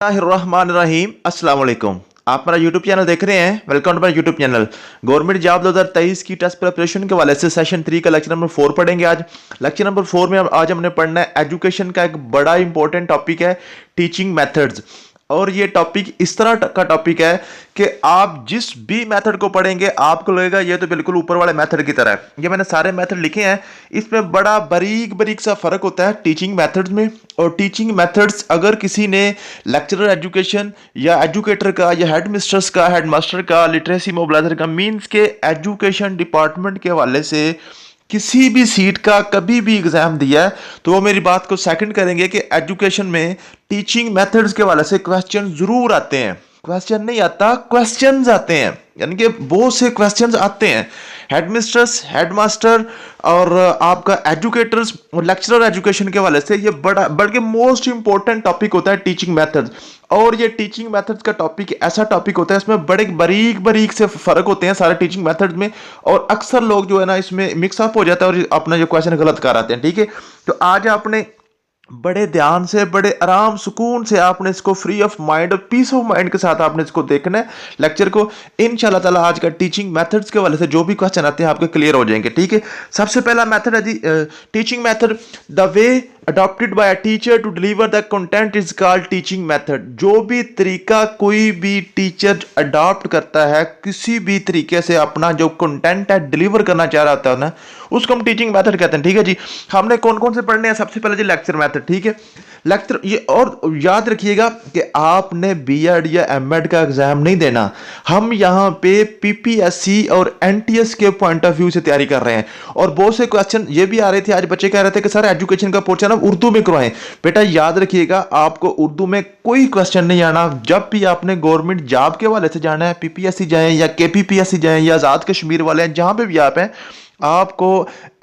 रहीम अस्सलाम वालेकुम। आप मेरा यूट्यूब चैनल देख रहे हैं। Welcome to my YouTube channel. Government job 2023 की टेस्ट प्रिपरेशन के हवाले से सेशन 3 का लेक्चर नंबर 4 पढ़ेंगे आज। लेक्चर नंबर 4 में आज हमने पढ़ना है एजुकेशन का एक बड़ा इंपॉर्टेंट टॉपिक है टीचिंग मेथड्स। और ये टॉपिक इस तरह का टॉपिक है कि आप जिस भी मेथड को पढ़ेंगे आपको लगेगा ये तो बिल्कुल ऊपर वाले मेथड की तरह है। ये मैंने सारे मेथड लिखे हैं, इसमें बड़ा बारीक बारीक सा फर्क होता है टीचिंग मेथड्स में। और टीचिंग मेथड्स अगर किसी ने लेक्चरर एजुकेशन या एजुकेटर का या हेड मिस्ट्रेस का, हेड मास्टर का, लिटरेसी मोबिलाइजर का, मींस के एजुकेशन डिपार्टमेंट के हवाले से किसी भी सीट का कभी भी एग्जाम दिया है तो वो मेरी बात को सेकंड करेंगे कि एजुकेशन में टीचिंग मेथड्स के हवाले से क्वेश्चन जरूर आते हैं। क्वेश्चन नहीं आता, क्वेश्चंस आते हैं, यानी कि बहुत से क्वेश्चंस आते हैं। हेड मिस्ट्रेस, हेड मास्टर और आपका एजुकेटर्स और लेक्चरर एजुकेशन के हवाले से ये बल्कि मोस्ट इंपॉर्टेंट टॉपिक होता है टीचिंग मेथड्स। और ये टीचिंग मेथड्स का टॉपिक ऐसा टॉपिक होता है, इसमें बड़े बारीक बारीक से फर्क होते हैं सारे टीचिंग मेथड्स में। और अक्सर लोग जो है ना इसमें मिक्सअप हो जाता है और अपना जो क्वेश्चन गलत कर आते हैं। ठीक है, तो आज आपने बड़े ध्यान से, बड़े आराम सुकून से आपने इसको फ्री ऑफ माइंड और पीस ऑफ माइंड के साथ आपने इसको देखना है लेक्चर को। इंशाल्लाह ताला आज का टीचिंग मेथड्स के वाले से जो भी क्वेश्चन आते हैं आपके क्लियर हो जाएंगे। ठीक है, सबसे पहला मेथड है जी teaching method. The way adopted by a teacher to deliver the content is called teaching method. जो भी तरीका कोई भी टीचर अडॉप्ट करता है, किसी भी तरीके से अपना जो कंटेंट है डिलीवर करना चाह रहा होता है ना, उसको हम टीचिंग मेथड कहते हैं। ठीक है जी, हमने कौन कौन से पढ़ने हैं? सबसे पहले जी लेक्चर मेथड। ठीक है, लेक्चर ये, और याद रखिएगा कि आपने बीएड या एमएड का एग्जाम नहीं देना। हम यहाँ पे पीपीएससी और एनटीएस के पॉइंट ऑफ व्यू से तैयारी कर रहे हैं। और बहुत से क्वेश्चन ये भी आ रहे थे, आज बच्चे कह रहे थे कि सर एजुकेशन का पोर्शन आप उर्दू में करवाएं। बेटा याद रखिएगा, आपको उर्दू में कोई क्वेश्चन नहीं आना। जब भी आपने गवर्नमेंट जॉब के वाले से जाना है, पीपीएससी जाएं या केपीपीएससी जाएं या आजाद कश्मीर वाले हैं, जहां पे भी आप हैं, आपको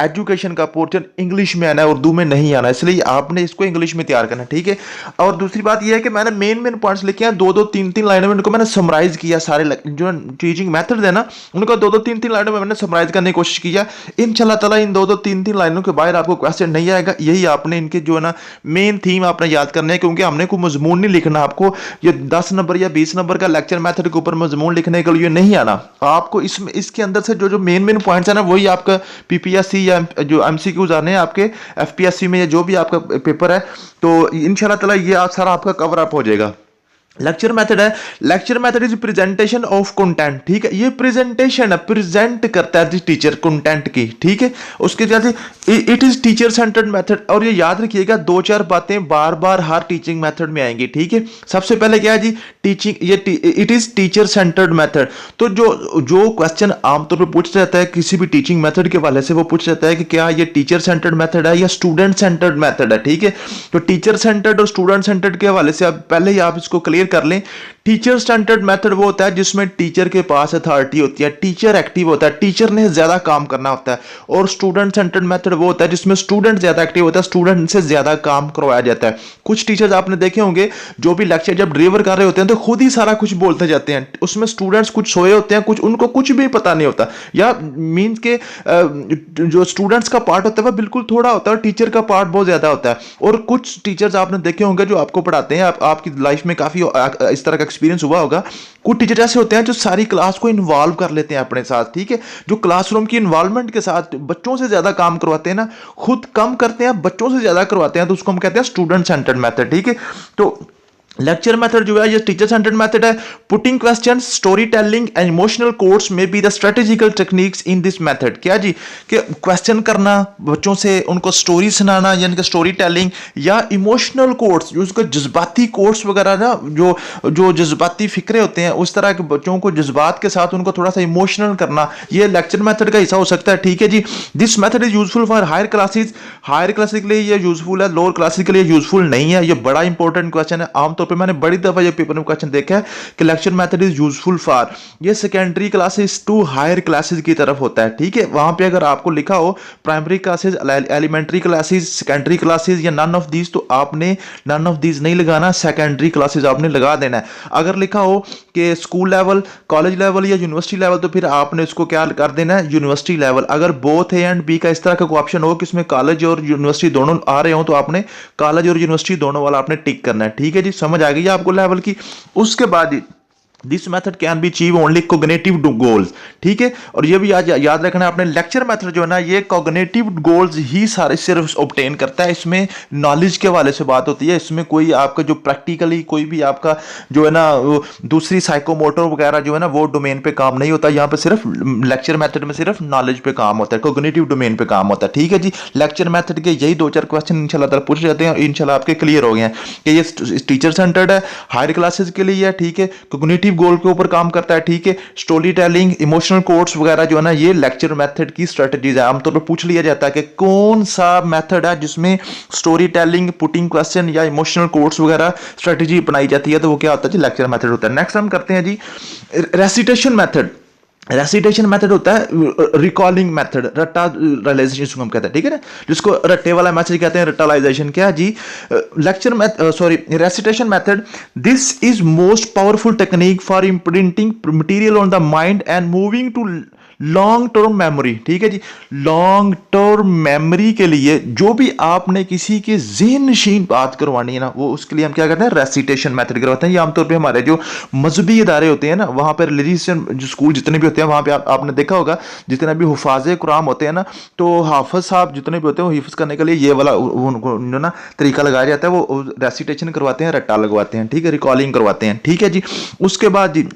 एजुकेशन का पोर्शन इंग्लिश में आना है, उर्दू में नहीं आना, इसलिए आपने इसको इंग्लिश में तैयार करना है। ठीक है, और दूसरी बात यह है कि मैंने मेन पॉइंट्स लिखे हैं, दो दो तीन तीन लाइनों में उनको मैंने समराइज किया। सारे जो टीचिंग मेथड है ना, उनको दो दो तीन तीन लाइनों में मैंने समराइज करने की कोशिश किया। इंशाल्लाह ताला इन दो दो तीन तीन लाइनों के बाहर आपको क्वेश्चन नहीं आएगा। यही आपने इनके जो है ना मेन थीम आपने याद करना है, क्योंकि हमने कोई मजमून नहीं लिखना। आपको ये 10 नंबर या 20 नंबर का लेक्चर मेथड के ऊपर मजमून लिखने के लिए नहीं आना। आपको इसके अंदर से जो मेन पॉइंट्स है ना, वही आपका पीपीएससी या जो एमसीक्यूज आने हैं आपके एफपीएससी में या जो भी आपका पेपर है, तो इंशाल्लाह ताला ये सारा आपका कवर अप हो जाएगा। लेक्चर मेथड है, lecture method is presentation of content. ठीक है, ये प्रेजेंटेशन है, प्रेजेंट करता है टीचर कंटेंट की। ठीक है, उसके बाद it is teacher centred method. और ये याद रखिएगा, दो चार बातें बार बार हर टीचिंग मेथड में आएंगी। ठीक है, सबसे पहले क्या है जी टीचिंग, ये it is teacher centred method. तो जो क्वेश्चन आमतौर पर पूछा जाता है किसी भी टीचिंग मेथड के वाले से, वो पूछा जाता है कि क्या ये टीचर सेंटर्ड मेथड है या स्टूडेंट सेंटर्ड मेथड है। ठीक है, तो टीचर सेंटर्ड और स्टूडेंट सेंटर्ड के हवाले से पहले ही आप इसको क्लियर कर लें। टीचर सेंटर्ड मेथड वो होता है जिसमें टीचर के पास अथॉरिटी होती है, टीचर एक्टिव होता है, टीचर ने ज्यादा काम करना होता है। और स्टूडेंट सेंटर्ड मेथड वो होता है जिसमें स्टूडेंट ज्यादा एक्टिव होता है, स्टूडेंट से ज्यादा काम करवाया जाता है। कुछ टीचर्स आपने देखे होंगे जो भी लेक्चर जब डिलीवर कर रहे होते हैं तो खुद ही सारा कुछ बोलते जाते हैं, उसमें स्टूडेंट्स कुछ सोए होते हैं, कुछ उनको कुछ भी पता नहीं होता, या मीन्स के जो स्टूडेंट्स का पार्ट होता है वह बिल्कुल थोड़ा होता है और टीचर का पार्ट बहुत ज्यादा होता है। और कुछ टीचर्स आपने देखे होंगे जो आपको पढ़ाते हैं, आपकी लाइफ में काफी इस तरह का एक्सपीरियंस हुआ होगा। कुछ टीचर ऐसे होते हैं जो सारी क्लास को इन्वॉल्व कर लेते हैं अपने साथ। ठीक है, जो क्लासरूम की इन्वॉल्वमेंट के साथ बच्चों से ज्यादा काम करवाते हैं ना, खुद कम करते हैं बच्चों से ज्यादा करवाते हैं, तो उसको हम कहते हैं स्टूडेंट सेंटर्ड मेथड। ठीक है, तो लेक्चर मेथड जो है ये टीचर सेंटर्ड मेथड है। Putting question, story telling and emotional course में be the strategical techniques in this method. क्या जी कि क्वेश्चन करना, बच्चों से उनको स्टोरी सुनाना यानी कि स्टोरी टेलिंग, या इमोशनल कोर्स जो उसको जज्बाती कोर्स वगैरह ना, जो जज्बाती फिक्रे होते हैं, उस तरह के बच्चों को जज्बात के साथ उनको थोड़ा सा इमोशनल करना, ये लेक्चर मेथड का हिस्सा हो सकता है। ठीक है जी, this method is useful for higher classes. Higher classes के लिए ये यूजफुल है, लोअर क्लासेज के लिए यूजफुल नहीं है। ये बड़ा इंपॉर्टेंट क्वेश्चन है, आमतौर पे मैंने बड़ी दफा ये पेपर में क्वेश्चन देखा है कि lecture method is useful for, ये secondary classes to higher classes की तरफ होता है। ठीक है, वहां पे अगर आपको लिखा हो primary classes, elementary classes, secondary classes या नन ऑफ दीज, तो आपने नन ऑफ दीज नहीं लगाना, सेकेंडरी क्लासेस आपने लगा देना है। अगर लिखा हो कि स्कूल लेवल, कॉलेज लेवल या यूनिवर्सिटी लेवल, तो फिर आपने इसको क्या कर देना है, यूनिवर्सिटी लेवल। अगर बोथ ए एंड बी का इस तरह का ऑप्शन हो कि इसमें कॉलेज और यूनिवर्सिटी दोनों आ रहे हो, तो आपने कॉलेज और यूनिवर्सिटी दोनों वाला आपने टिक करना है। ठीक है जी, समझ समझ आ गई आपको लेवल की। उसके बाद this method can be achieve only cognitive goals, ठीक है। और ये भी याद रखना है आपने, लेक्चर मेथड जो है ना ये कॉग्निटिव गोल्स ही सारे सिर्फ ऑब्टेन करता है। इसमें नॉलेज के हवाले से बात होती है, इसमें कोई आपका जो प्रैक्टिकली कोई भी आपका जो है ना दूसरी साइकोमोटर वगैरह जो है ना वो डोमेन पे काम नहीं होता। यहाँ पे सिर्फ लेक्चर मेथड में सिर्फ नॉलेज पे काम होता है, कॉग्निटिव डोमेन पे काम होता है, ठीक है जी। लेक्चर मेथड के यही 2-4 क्वेश्चन इंशाल्लाह ताला पूछे जाते हैं, इंशाल्लाह आपके क्लियर हो गए हैं कि ये टीचर सेंटर्ड है, हायर क्लासेस के लिए है, ठीक है, कॉग्निटिव गोल के ऊपर काम करता है, ठीक है। स्टोरी टेलिंग, इमोशनल कोड्स वगैरह जो है ना ये लेक्चर मेथड की स्ट्रेटजीज है। आमतौर पर पूछ लिया जाता है कि कौन सा मेथड है जिसमें स्टोरी टेलिंग, पुटिंग क्वेश्चन या इमोशनल कोड्स वगैरह स्ट्रेटजी अपनाई जाती है, तो वो क्या होता है जी, लेक्चर मेथड होता है। नेक्स्ट हम करते हैं जी रेसिटेशन मेथड। रेसिटेशन मेथड होता है रिकॉलिंग मेथड, रट्टालाइजेशन जिसको हम कहते हैं, ठीक है ना, जिसको रट्टे वाला मेथड कहते हैं, रट्टालाइजेशन। क्या जी, recitation method, this is most powerful technique for imprinting material on the mind and moving to long term memory, ठीक है जी। लॉन्ग टर्म मेमोरी के लिए जो भी आपने किसी के ज़हन नशीन बात करवानी है ना, वो उसके लिए हम क्या करते हैं, रेसिटेशन मेथड करवाते हैं। ये आमतौर पे हमारे जो मजहबी इदारे होते हैं ना, वहाँ पर रिलीजियन जो स्कूल जितने भी होते हैं वहाँ पे आपने देखा होगा जितने भी हुफाज़े कुरान होते हैं ना, तो हाफिज साहब जितने भी होते हैं वो हिफ्ज़ करने के लिए ये वाला उनको जो ना तरीका लगाया जाता है, वो रेसिटेशन करवाते हैं, रट्टा लगवाते हैं, ठीक है, रिकॉलिंग करवाते हैं, ठीक है जी। उसके बाद जी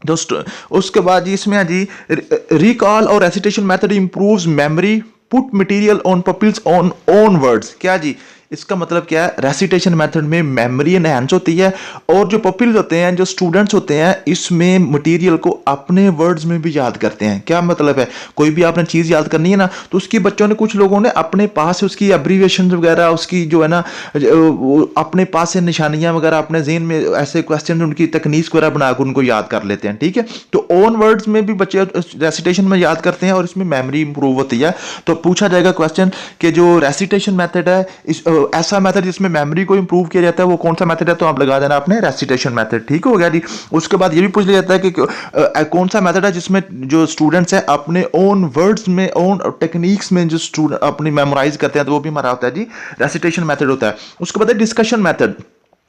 दोस्तों, उसके बाद जी इसमें जी रिकॉल और recitation method improves memory, put material on pupils on own words. क्या जी, इसका मतलब क्या है, रेसिटेशन मेथड में मेमोरी एनहांस होती है और जो पपल्स होते हैं, जो स्टूडेंट्स होते हैं, इसमें मटेरियल को अपने वर्ड्स में भी याद करते हैं। क्या मतलब है, कोई भी आपने चीज़ याद करनी है ना, तो उसकी बच्चों ने, कुछ लोगों ने अपने पास उसकी एब्रीविएशन वगैरह, उसकी जो है ना अपने पास से निशानियां वगैरह अपने ज़हन में ऐसे क्वेश्चन उनकी तकनीक वगैरह बनाकर उनको याद कर लेते हैं, ठीक है। तो ओन वर्ड्स में भी बच्चे रेसिटेशन में याद करते हैं और इसमें मेमोरी इंप्रूव होती है। तो पूछा जाएगा क्वेश्चन कि जो रेसिटेशन मेथड है, इस ऐसा मेथड जिसमें मेमोरी को इंप्रूव किया जाता है, वो कौन सा मेथड है, तो आप लगा देना आपने रेसिटेशन मेथड, ठीक हो गया जी। उसके बाद ये भी पूछ लिया जाता है कि कौन सा मेथड है जिसमें जो स्टूडेंट्स हैं अपने ओन वर्ड्स में, ओन टेक्निक्स में जो स्टूडेंट अपनी मेमोराइज करते हैं, तो वो भी हमारा होता है जी रेसिटेशन मेथड होता है। उसके बाद है discussion method.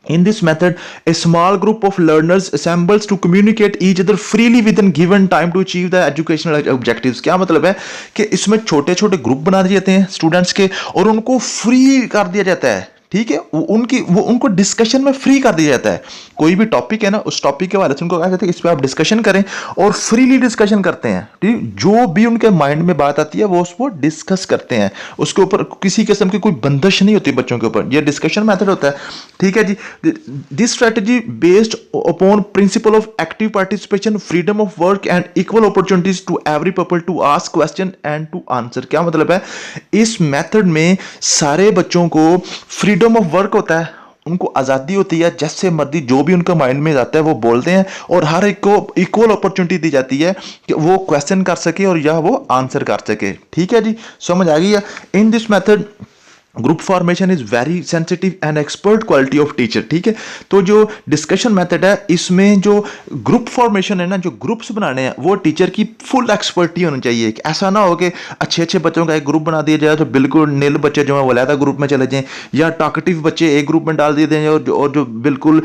In this method, a small group of learners assembles to communicate each other freely within given time to achieve the educational objectives। क्या मतलब है कि इसमें छोटे छोटे ग्रुप बना दिए जाते हैं स्टूडेंट्स के और उनको फ्री कर दिया जाता है, ठीक है, उनको डिस्कशन में फ्री कर दिया जाता है। कोई भी टॉपिक है ना, उस टॉपिक के बारे में उनको कहा जाता है कि इस पर आप डिस्कशन करें और फ्रीली डिस्कशन करते हैं, ठीक, जो भी उनके माइंड में बात आती है वो उसको डिस्कस करते हैं, उसके ऊपर किसी किस्म की कोई बंदिश नहीं होती बच्चों के ऊपर। ये डिस्कशन मेथड होता है, ठीक है जी। This strategy based upon principle of active participation, freedom of work and equal opportunities to every people to ask question and to answer. क्या मतलब है, इस मेथड में सारे बच्चों को फ्रीडम ऑफ वर्क होता है, उनको आज़ादी होती है, जैसे मर्जी जो भी उनका माइंड में जाता है वो बोलते हैं और हर एक को इक्वल अपॉर्चुनिटी दी जाती है कि वो क्वेश्चन कर सके और या वो आंसर कर सके, ठीक है जी, समझ आ गई है। इन this method group formation is very sensitive and expert quality of teacher, ठीक है। तो जो डिस्कशन मेथड है इसमें जो ग्रुप फॉर्मेशन है ना, जो ग्रुप्स बनाने हैं, वो टीचर की फुल एक्सपर्टी होनी चाहिए। ऐसा ना हो कि अच्छे अच्छे बच्चों का एक ग्रुप बना दिया जाए तो बिल्कुल नील बच्चे जो है वो अलहदा ग्रुप में चले जाएं, या टॉकेटिव बच्चे एक ग्रुप में डाल दिए जाएं और जो बिल्कुल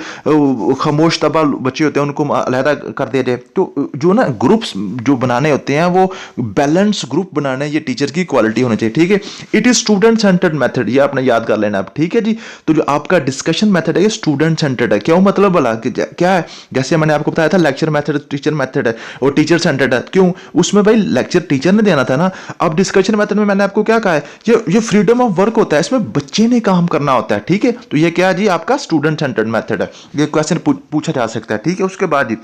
खामोश तबा बच्चे होते हैं उनको अलहदा कर दिया जाए। तो जो ना ग्रुप्स जो बनाने होते हैं वो बैलेंस ग्रुप बनाने, ये टीचर की क्वालिटी होनी चाहिए, ठीक है। It is student centred method, ये आपने याद कर लेना आप, ठीक है जी। तो जो आपका डिस्कशन मेथड है ये स्टूडेंट सेंटर्ड है। क्यों मतलब बोला कि क्या है, जैसे मैंने आपको बताया था लेक्चर मेथड टीचर मेथड है और टीचर सेंटर्ड है। क्यों, उसमें भाई लेक्चर टीचर ने देना था ना। अब डिस्कशन मेथड में मैंने आपको क्या कहा है, ये फ्रीडम ऑफ वर्क होता है, इसमें बच्चे ने काम करना होता है, ठीक है। तो ये क्या जी आपका स्टूडेंट सेंटर्ड मेथड है, ये क्वेश्चन पूछा जा सकता है, ठीक है। उसके बाद जी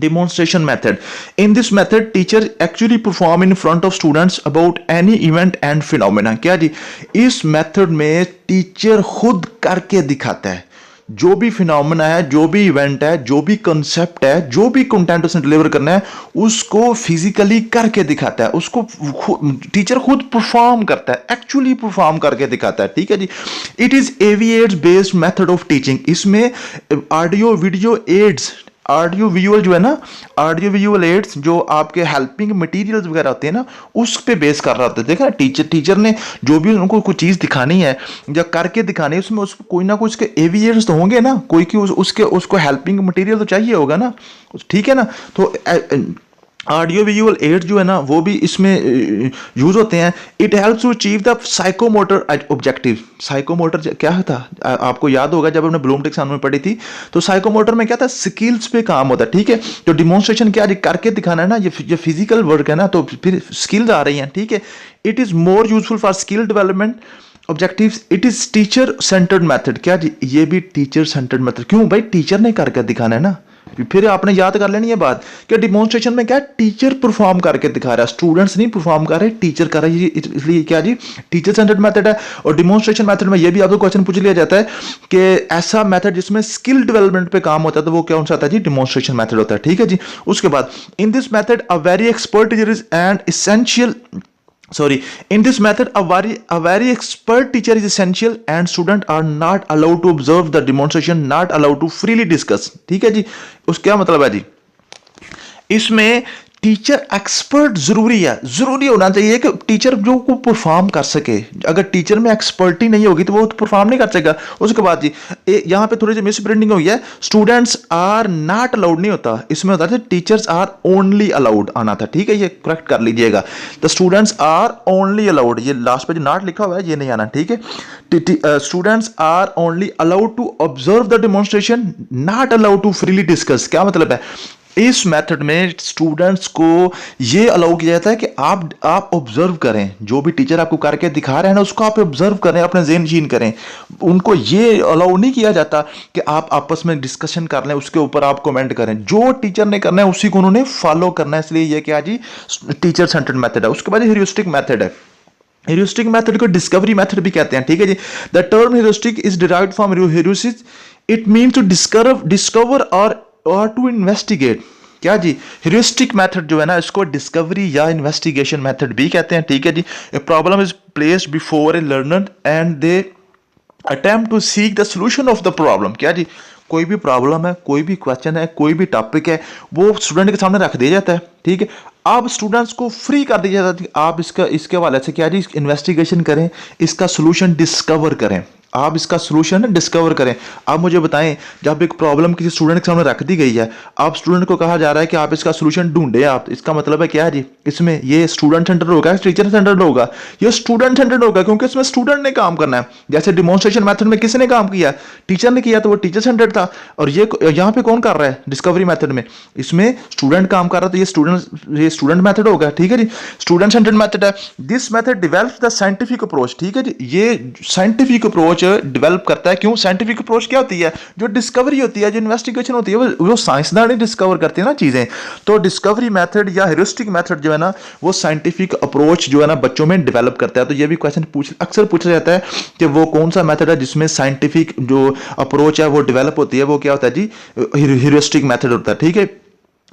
demonstration method. In this method teacher actually perform in front of students about any event and phenomena। क्या जी, इस मेथड में टीचर खुद करके दिखाता है, जो भी फिनोमेना है, जो भी इवेंट है, जो भी कंसेप्ट है, जो भी कंटेंट उसने डिलीवर करना है, उसको फिजिकली करके दिखाता है, उसको टीचर खुद परफॉर्म करता है, एक्चुअली परफॉर्म करके दिखाता है, ठीक है जी। It is aids based method of teaching. इसमें audio video aids audio visual जो है ना, ऑडियो विजुअल एड्स जो आपके हेल्पिंग मटेरियल्स वगैरह होते हैं ना, उस पे बेस कर रहा होता है। देखा टीचर ने जो भी उनको कोई चीज़ दिखानी है या करके दिखानी है, उसमें उसको कोई ना कोई उसके एविएट्स तो होंगे ना, कोई कि उसको हेल्पिंग मटेरियल तो चाहिए होगा ना, ठीक है ना। तो ऑडियो विजुअल एड जो है ना वो भी इसमें यूज होते हैं। It helps to achieve the psychomotor objective. Psychomotor क्या था, आपको याद होगा जब हमने ब्लूम टेक्सोनॉमी में पढ़ी थी, तो साइकोमोटर में क्या था, स्किल्स पे काम होता है, ठीक है। तो डिमॉन्स्ट्रेशन क्या करके दिखाना है ना, ये फिजिकल वर्क है ना, तो फिर स्किल्स आ रही हैं, ठीक है। It is more useful for skill development objectives. It is teacher centred method. क्या जी, ये भी टीचर सेंटर्ड मेथड। क्यों भाई, टीचर ने करके दिखाना है ना। फिर आपने याद कर लेनी है बात कि डिमॉन्स्ट्रेशन में क्या टीचर परफॉर्म करके दिखा रहा है, स्टूडेंट्स नहीं परफॉर्म कर रहे, टीचर कर रहा है। इसलिए क्या जी, टीचर सेंटर्ड मेथड है। और डिमॉन्स्ट्रेशन मेथड में ये भी आपको क्वेश्चन पूछ लिया जाता है कि ऐसा मेथड जिसमें स्किल डेवलपमेंट पे काम होता है, तो वो कौन सा आता है जी, डिमॉन्स्ट्रेशन मेथड होता है, ठीक है जी। उसके बाद इन this method a very expert teacher is and essential in this method a very expert teacher is essential and students are not allowed to observe the demonstration, not allowed to freely discuss, ठीक है जी। उसका क्या मतलब है जी, इसमें teacher expert जरूरी होना चाहिए कि टीचर जो को परफॉर्म कर सके। अगर टीचर में एक्सपर्टी नहीं होगी तो वो परफॉर्म नहीं कर सकेगा। उसके बाद जी यहाँ पे थोड़ी सी मिस प्रिंटिंग हुई है, स्टूडेंट्स आर नॉट अलाउड नहीं होता, इसमें होता है टीचर्स आर ओनली अलाउड आना था, ठीक है, ये करेक्ट कर लीजिएगा। The students are only allowed, ये लास्ट पे जो नॉट लिखा हुआ है ये नहीं आना, ठीक है। Students are only allowed to observe the demonstration, not allowed to freely discuss. क्या मतलब है, इस मेथड में स्टूडेंट्स को ये अलाउ किया जाता है कि आप ऑब्जर्व करें, जो भी टीचर आपको करके दिखा रहे हैं ना उसको आप ऑब्जर्व करें, अपने ज़हन नशीन करें। उनको ये अलाउ नहीं किया जाता कि आप आपस में डिस्कशन कर लें, उसके ऊपर आप कमेंट करें। जो टीचर ने करना है उसी को उन्होंने फॉलो करना है, इसलिए ये क्या जी, टीचर सेंटर्ड मेथड है। उसके बाद ह्यूरिस्टिक मेथड है। ह्यूरिस्टिक मेथड को डिस्कवरी मेथड भी कहते हैं, ठीक है जी। The term heuristic is derived from heurisis, it means to discover और टू इन्वेस्टिगेट। क्या जी, ह्यूरिस्टिक मेथड जो है ना इसको डिस्कवरी या इन्वेस्टिगेशन मेथड भी कहते हैं, ठीक है जी। A problem is placed before a learner and they attempt to seek the solution of the problem. क्या जी, कोई भी प्रॉब्लम है, कोई भी क्वेश्चन है, कोई भी टॉपिक है, वो स्टूडेंट के सामने रख दिया जाता है, ठीक है। अब स्टूडेंट्स को फ्री कर दिया जाता है, आप इसके हवाले से क्या जी, इन्वेस्टिगेशन करें, इसका सोल्यूशन डिस्कवर करें, आप इसका सोल्यूशन डिस्कवर करें। आप मुझे बताएं, जब एक प्रॉब्लम किसी स्टूडेंट के सामने रख दी गई है, आप स्टूडेंट को कहा जा रहा है कि आप इसका सोल्यूशन ढूंढें, आप, इसका मतलब है क्या है जी, इसमें ये स्टूडेंट सेंटर होगा, टीचर सेंटर होगा, ये स्टूडेंट सेंटर होगा, क्योंकि इसमें स्टूडेंट ने काम करना है। जैसे डिमॉन्स्ट्रेशन मेथड में किसने काम किया, टीचर ने किया, तो वो टीचर सेंटर था। और ये यहाँ पे कौन कर रहा है, डिस्कवरी मेथड में, इसमें स्टूडेंट काम कर रहा है, तो ये स्टूडेंट मेथड होगा, ठीक है जी, स्टूडेंट सेंटर्ड मेथड है। This method develops the scientific approach, ठीक है जी, ये साइंटिफिक अप्रोच डेवलप करता है। क्यों, साइंटिफिक अप्रोच क्या होती है, जो डिस्कवरी होती है, जो इन्वेस्टिगेशन होती है, वो साइंसदान ही डिस्कवर करते हैं ना चीजें। तो डिस्कवरी मेथड या ह्यूरिस्टिक मेथड जो है ना, वो साइंटिफिक अप्रोच जो है ना बच्चों में डेवलप करता है। तो ये भी क्वेश्चन अक्सर पूछा जाता है कि वो कौन सा मेथड है जिसमें साइंटिफिक जो अप्रोच है वो डेवलप होती है, वो क्या होता है जी, ह्यूरिस्टिक मेथड होता है, ठीक है।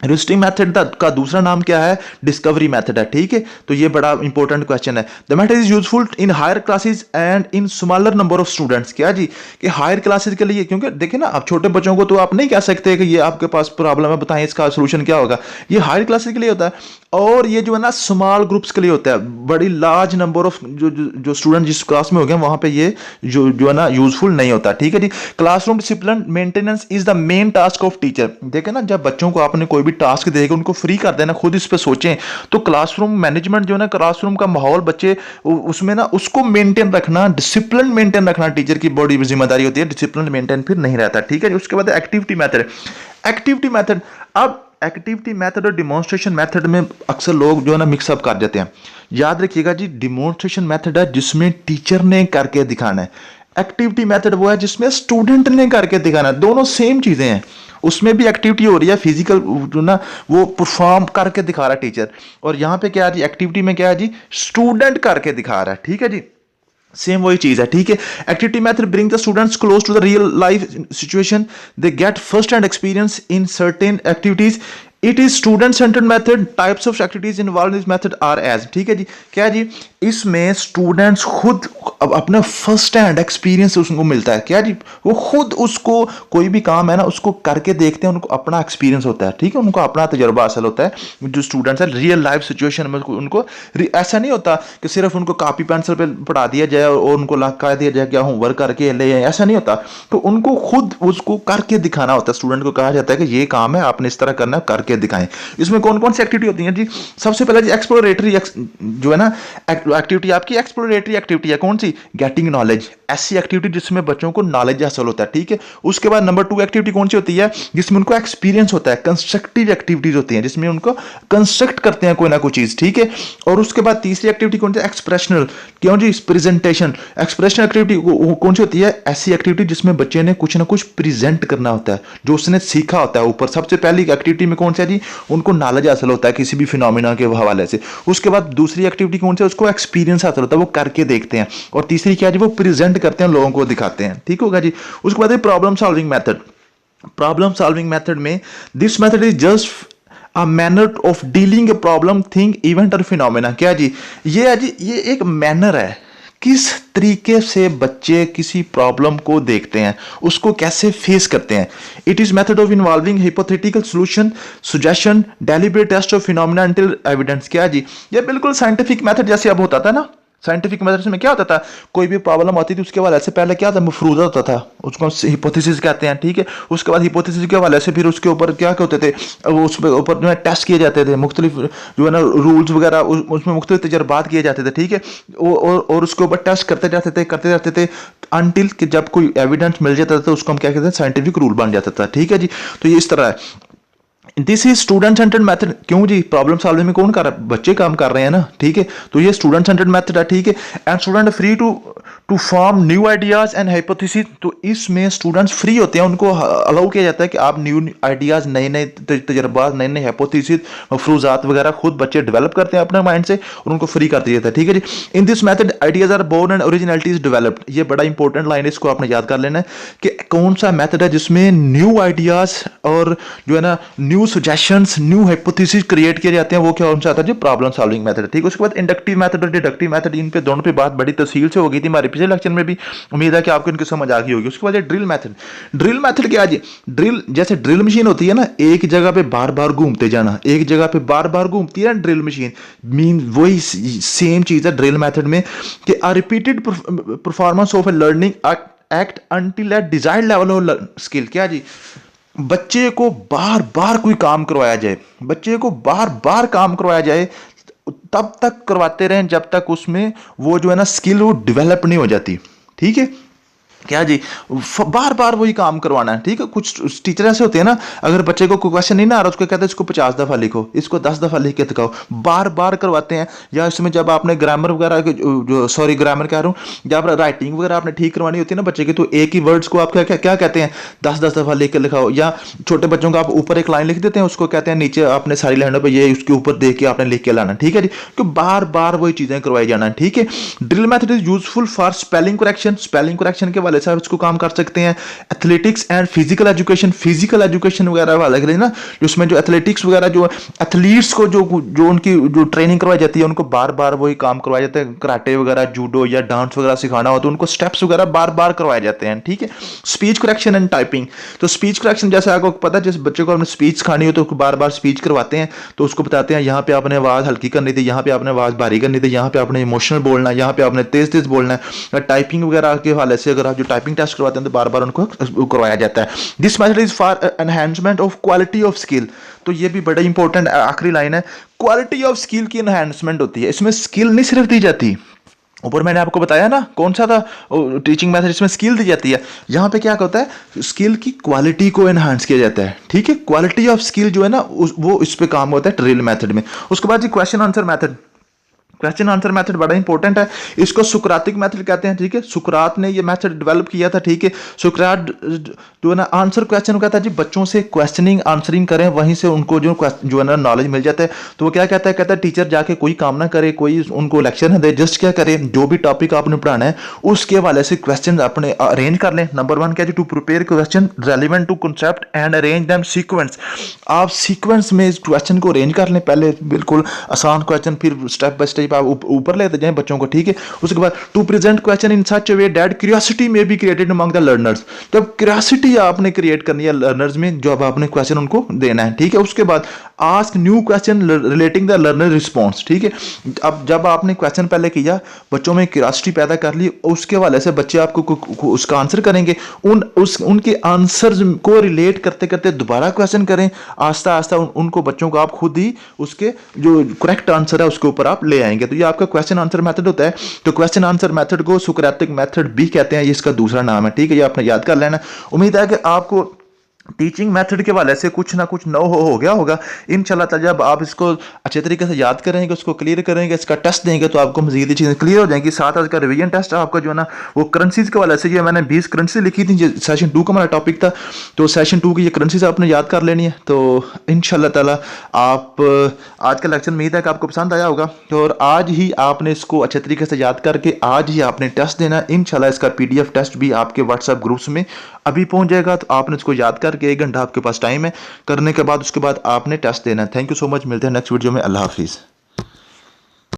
ह्यूरिस्टिक मेथड का दूसरा नाम क्या है, डिस्कवरी मेथड है, ठीक है। तो ये बड़ा इंपॉर्टेंट क्वेश्चन है। The method is useful in higher classes and in smaller number of students. क्या जी, कि हायर क्लासेस के लिए, क्योंकि देखिए ना, आप छोटे बच्चों को तो आप नहीं कह सकते कि ये आपके पास प्रॉब्लम है, बताएं इसका सोल्यूशन क्या होगा। ये हायर क्लासेस के लिए होता है, और ये जो है ना स्मॉल ग्रुप्स के लिए होता है। बड़ी लार्ज नंबर ऑफ जो स्टूडेंट जिस क्लास में हो गए वहां पे ये जो है ना यूजफुल नहीं होता, ठीक है जी। Classroom discipline maintenance is the main task of teacher. देखें ना, जब बच्चों को आपने कोई भी टास्क देगा, उनको फ्री कर देना, खुद इस पे सोचें, तो क्लासरूम मैनेजमेंट जो है ना, क्लासरूम का माहौल, बच्चे उसमें ना उसको मेंटेन रखना, डिसिप्लिन मेंटेन रखना टीचर की बड़ी जिम्मेदारी होती है। डिसिप्लिन मेंटेन फिर नहीं रहता, ठीक है। उसके बाद एक्टिविटी मेथड। एक्टिविटी मेथड, अब एक्टिविटी मेथड और डिमॉन्स्ट्रेशन मेथड में अक्सर लोग जो है ना मिक्सअप कर देते हैं। याद रखिएगा जी, डिमॉन्स्ट्रेशन मेथड है जिसमें टीचर ने करके दिखाना है, एक्टिविटी मेथड वो है जिसमें स्टूडेंट ने करके दिखाना है। दोनों सेम चीजें हैं, उसमें भी एक्टिविटी हो रही है, फिजिकल जो ना वो परफॉर्म करके दिखा रहा है टीचर, और यहाँ पे क्या है जी, एक्टिविटी में क्या है जी, स्टूडेंट करके दिखा रहा है, ठीक है जी, सेम वही चीज है, ठीक है। Activity method bring the students close to the real life situation, they get first hand experience in certain activities it is student centred method, types of activities involve in this method are as, ठीक है जी, क्या जी, इसमें students खुद अपना first hand experience उसको मिलता है, क्या जी, वो खुद उसको कोई भी काम है ना उसको करके देखते हैं, उनको अपना एक्सपीरियंस होता है, ठीक है, उनको अपना तजुर्बा हासिल होता है। जो स्टूडेंट्स है रियल लाइफ सिचुएशन में उनको ऐसा नहीं होता कि सिर्फ उनको कॉपी पेंसिल पे पढ़ा दिया जाए और उनको कह दिया जाए क्या होमवर्क करके ले, ऐसा नहीं होता। तो उनको खुद उसको करके दिखाना होता है, स्टूडेंट को कहा जाता है कि ये काम है आपने इस तरह करना है, करके दिखाएं। इसमें कौन कौन सी एक्टिविटी होती है जी, सबसे पहले जी एक्सप्लोरेटरी जो है ना एक्टिविटी, आपकी एक्सप्लोरेटरी एक्टिविटी है कौन सी, गेटिंग नॉलेज, ऐसी एक्टिविटी जिसमें बच्चों को नॉलेज हासिल होता है, ठीक है। उसके बाद नंबर 2 एक्टिविटी कौन सी होती है, जिसमें उनको एक्सपीरियंस होता है, कंस्ट्रक्टिव एक्टिविटीज होती हैं जिसमें उनको कंस्ट्रक्ट करते हैं कोई ना कोई चीज, ठीक है। और उसके बाद तीसरी एक्टिविटी कौन सी, एक्सप्रेशनल, क्यों जी, प्रेजेंटेशन। एक्सप्रेशनल एक्टिविटी कौन सी होती है, ऐसी एक्टिविटी जिसमें बच्चे ने कुछ ना कुछ प्रेजेंट करना होता है, जो उसने सीखा होता है ऊपर। सबसे पहली एक्टिविटी में कौन सा है जी, उनको नॉलेज हासिल होता है किसी भी फिनोमिना के हवाले से। उसके बाद दूसरी एक्टिविटी कौन सी है, उसको एक्सपीरियंस हासिल होता है, वो करके देखते हैं। और तीसरी क्या है, वो प्रेजेंट करते हैं, लोगों को दिखाते हैं, ठीक होगा जी। उसके बाद problem solving method, problem solving method में this method is just a manner of dealing a problem, thing, event और फिनोमेना, क्या जी, ये है जी, ये एक मैनर है, किस तरीके से बच्चे किसी प्रॉब्लम को देखते हैं, उसको कैसे फेस करते हैं। It is method of involving hypothetical solution, suggestion, deliberate test of phenomena until evidence, क्या जी, ये बिल्कुल साइंटिफिक मेथड जैसे अब होता था ना। साइंटिफिक मेथड में क्या होता था, कोई भी प्रॉब्लम होती थी उसके हवाले से पहले क्या था, मफरूजा होता था, उसको हिपोथेसिस कहते हैं, ठीक है। उसके बाद हिपोथेसिस के हवाले से फिर उसके ऊपर क्या होते थे, वो उस ऊपर जो है टेस्ट किए जाते थे, मुख्तलिफ जो है ना रूल्स वगैरह उसमें मुख्तलिफ तजर्बात किए जाते थे, ठीक है। और उसके ऊपर टेस्ट करते जाते थे अनटिल कि जब कोई एविडेंस मिल जाता था उसको हम क्या कहते हैं, साइंटिफिक रूल बन जाता था, ठीक है जी। तो ये इस तरह है। This is student centred method, क्यों जी, प्रॉब्लम सॉल्विंग में कौन कर रहा है, बच्चे काम कर रहे हैं ना, ठीक है। तो ये स्टूडेंट सेंटर्ड मेथड है, ठीक है। And student free to form new ideas and hypothesis, तो इसमें स्टूडेंट्स फ्री होते हैं, उनको अलाउ किया जाता है कि आप न्यू आइडियाज, नए नए तजर्बात, नए नए हाइपोथेसिस, मफरूजात वगैरह खुद बच्चे डेवलप करते हैं अपने माइंड से, और उनको फ्री कर दिया जाता है, ठीक है जी। In this method ideas are born and originality is developed, ये बड़ा इंपॉर्टेंट लाइन है, इसको आपने याद कर लेना है कि कौन सा मेथड है जिसमें न्यू आइडियाज और जो है ना new suggestions, new hypothesis create किए जाते हैं, वो क्या कौन सा आता है जी, प्रॉब्लम सॉल्विंग मेथड, ठीक है। उसके बाद इंडक्टिव मेथड और डिडक्टिव मेथड, इन पे दोनों पे बात बड़ी तफसील से हो गई थी हमारे पिछले लेक्चर में भी, उम्मीद है कि आपको इनकी समझ आ गई होगी। उसके बाद ड्रिल मेथड, ड्रिल मेथड क्या है जी, ड्रिल जैसे ड्रिल मशीन होती है ना, एक जगह पे बार बार घूमते जाना, एक जगह पे बार बार घूमती है ड्रिल मशीन, मीन वही सेम चीज है ड्रिल मेथड में कि a repeated performance of a learning act until at desired level of skill, क्या जी, बच्चे को बार बार कोई काम करवाया जाए, बच्चे को बार बार काम करवाया जाए, तब तक करवाते रहें जब तक उसमें वो जो है ना स्किल वो डेवलप नहीं हो जाती, ठीक है। क्या जी, बार बार वही काम करवाना है, ठीक है। कुछ टीचर ऐसे होते हैं ना, अगर बच्चे को कोई क्वेश्चन नहीं ना आ रहा उसको कहते हैं इसको 50 दफा लिखो, इसको 10 दफा लिख के दिखाओ, बार बार करवाते हैं। या इसमें जब आपने ग्रामर वगैरह जो ग्रामर कह रहा हूँ, जब राइटिंग वगैरह आपने ठीक करवानी होती है ना बच्चे की, तो एक ही वर्ड्स को आप क्या कहते हैं, 10-10 दफा लिख के लिखाओ। या छोटे बच्चों को आप ऊपर एक लाइन लिख देते हैं, उसको कहते हैं नीचे आपने सारी लाइनों पर ये उसके ऊपर देख के आपने लिख के लाना, ठीक है जी, क्योंकि बार बार वही चीजें करवाई जाना, ठीक है। Drill method is useful for spelling correction, spelling correction के वाले से उसको काम कर सकते हैं। Athletics and physical education, physical education वगैरह वाले के लिए ना, जिसमें जो एथलेटिक्स वगैरह जो एथलीट्स को जो उनकी जो ट्रेनिंग करवाई जाती है, उनको बार बार वही काम करवाया जाता है, कराटे वगैरह, जूडो या डांस वगैरह सिखाना हो तो उनको स्टेप्स वगैरह बार बार करवाए जाते हैं, ठीक है। स्पीच करेक्शन एंड टाइपिंग, तो स्पीच करेक्शन जैसे आपको पता है, जिस बच्चे को आपने स्पीच खानी हो तो बार बार स्पीच करवाते हैं, तो उसको बताते हैं यहाँ पे आपने आवाज हल्की करनी थी, यहाँ पे आपने आवाज भारी करनी थी, यहाँ पे आपने इमोशनल बोलना है, यहाँ पे आपने तेज तेज बोलना है। टाइपिंग वगैरह के हवाले से अगर आप जो टाइपिंग टेस्ट करवाते हैं तो बार बार उनको करवाया जाता है। This method is for enhancement of quality of skill, तो ये भी बड़ा इंपॉर्टेंट आखिरी लाइन है, क्वालिटी ऑफ स्किल की एनहांसमेंट होती है। इसमें स्किल नहीं सिर्फ दी जाती, ऊपर मैंने आपको बताया ना कौन सा था टीचिंग मेथड, इसमें स्किल दी जाती है, यहाँ पे क्या होता है, स्किल की क्वालिटी को एनहांस किया जाता है, ठीक है। क्वालिटी ऑफ स्किल जो है ना वो इस पे काम होता है ड्रिल मेथड में। उसके बाद जी question answer method, question answer method बड़ा इंपॉर्टेंट है, इसको सुकरातिक मेथड कहते हैं, ठीक है। सुकरात ने ये मेथड डेवलप किया था, ठीक है। सुकरात जो है ना आंसर क्वेश्चन कहता है जी बच्चों से क्वेश्चनिंग आंसरिंग करें, वहीं से उनको जो है ना नॉलेज मिल जाता है। तो वो क्या कहता है टीचर जाके कोई काम ना करे, कोई उनको लेक्चर ना दे, जस्ट क्या करे, जो भी टॉपिक आपने पढ़ाना है उसके हवाले से क्वेश्चन अपने अरेंज कर लें। नंबर 1 क्या है, to prepare question relevant to concept and arrange them sequence. आप सीक्वेंस में इस क्वेश्चन को अरेंज कर लें, पहले बिल्कुल आसान क्वेश्चन, फिर स्टेप बाय स्टेप आप ऊपर लेते जाएं बच्चों को, ठीक है। उसके बाद to present question in such a way that curiosity may be created among the learners. जब क्यूरियोसिटी आपने क्रिएट करनी है लर्नर्स में, जब आपने क्वेश्चन उनको देना है, ठीक है। उसके बाद ask new question relating the learner response, ठीक है। अब जब आपने क्वेश्चन पहले किया, बच्चों में क्यूरियोसिटी पैदा कर ली, उसके हवाले से बच्चे आपको उसका आंसर करेंगे, उनके आंसर को रिलेट करते करते दोबारा क्वेश्चन करें, आस्ता आस्ता उनको बच्चों को आप खुद ही उसके जो करेक्ट आंसर है उसके ऊपर आप ले आएंगे। तो ये आपका क्वेश्चन आंसर मेथड होता है। तो क्वेश्चन आंसर मेथड को सुकरातिक मेथड भी कहते हैं, ये इसका दूसरा नाम है, ठीक है। ये आपने याद कर लेना। उम्मीद है कि आपको टीचिंग मेथड के हवाले से कुछ ना कुछ नो हो गया होगा। इंशाल्लाह ताला जब आप इसको अच्छे तरीके से याद करेंगे, उसको क्लियर करेंगे, इसका टेस्ट देंगे, तो आपको मजीद चीज़ें क्लियर हो जाएंगी। साथ साथ इसका रिवीजन टेस्ट आपका जो है ना वो करेंसीज के हवाले से, ये मैंने 20 करेंसी लिखी थी, सेशन 2 का हमारा टॉपिक था, तो सेशन 2 की ये करेंसीज आपने याद कर लेनी है। तो इंशाल्लाह ताला आप आज का लेक्चर उम्मीद है कि आपको पसंद आया होगा, और आज ही आपने इसको अच्छे तरीके से याद करके आज ही आपने टेस्ट देना। इंशाल्लाह इसका PDF टेस्ट भी आपके व्हाट्सएप ग्रुप्स में अभी पहुंच जाएगा, तो आपने इसको याद करके 1 घंटा आपके पास टाइम है, करने के बाद उसके बाद आपने टेस्ट देना है। थैंक यू सो मच, मिलते हैं नेक्स्ट वीडियो में। अल्लाह हाफिज़।